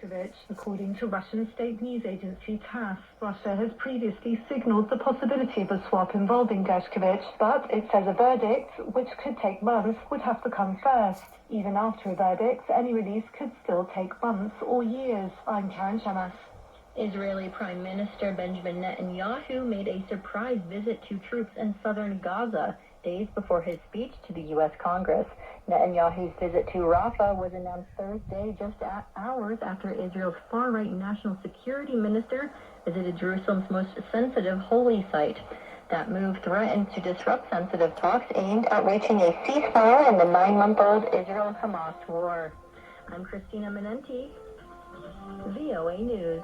Gershkovich. According to Russian state news agency TASS, Russia has previously signaled the possibility of a swap involving Gershkovich, but it says a verdict, which could take months, would have to come first. Even after a verdict, any release could still take months or years. I'm Karen Shamas. Israeli Prime Minister Benjamin Netanyahu made a surprise visit to troops in southern Gaza days before his speech to the U.S. Congress. Netanyahu's visit to Rafah was announced Thursday, just hours after Israel's far-right national security minister visited Jerusalem's most sensitive holy site. That move threatened to disrupt sensitive talks aimed at reaching a ceasefire in the 9-month-old Israel-Hamas war. I'm Christina Menenti, VOA News.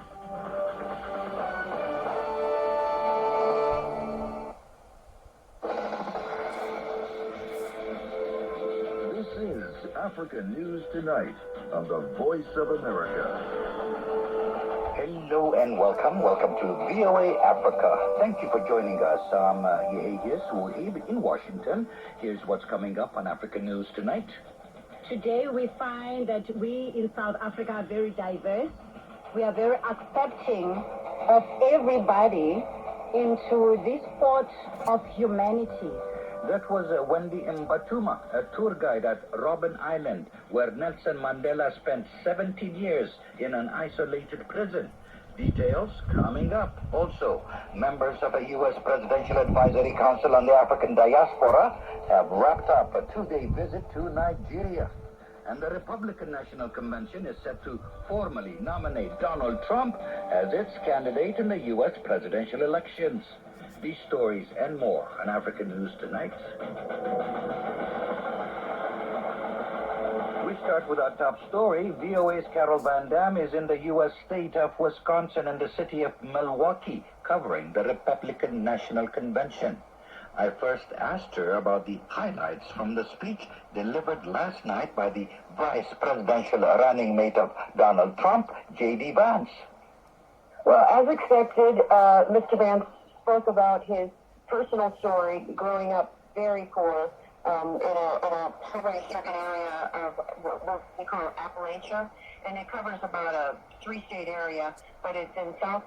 This is Africa News Tonight on the Voice of America. Hello and welcome. Welcome to VOA Africa. Thank you for joining us. I'm Yehedius in Washington. Here's what's coming up on Africa News Tonight. Today we find that we in South Africa are very diverse. We are very accepting of everybody into this sport of humanity. That was Wendy Mbatuma, a tour guide at Robben Island, where Nelson Mandela spent 17 years in an isolated prison. Details coming up. Also, members of a U.S. Presidential Advisory Council on the African Diaspora have wrapped up a 2-day visit to Nigeria. And the Republican National Convention is set to formally nominate Donald Trump as its candidate in the U.S. presidential elections. These stories and more on African News Tonight. We start with our top story. VOA's Carol Van Dam is in the U.S. state of Wisconsin and the city of Milwaukee, covering the Republican National Convention. I first asked her about the highlights from the speech delivered last night by the vice presidential running mate of Donald Trump, J.D. Vance. Well, as expected, Mr. Vance spoke about his personal story growing up very poor in a poverty-stricken area of what we call Appalachia, and it covers about a 3-state area, but it's in South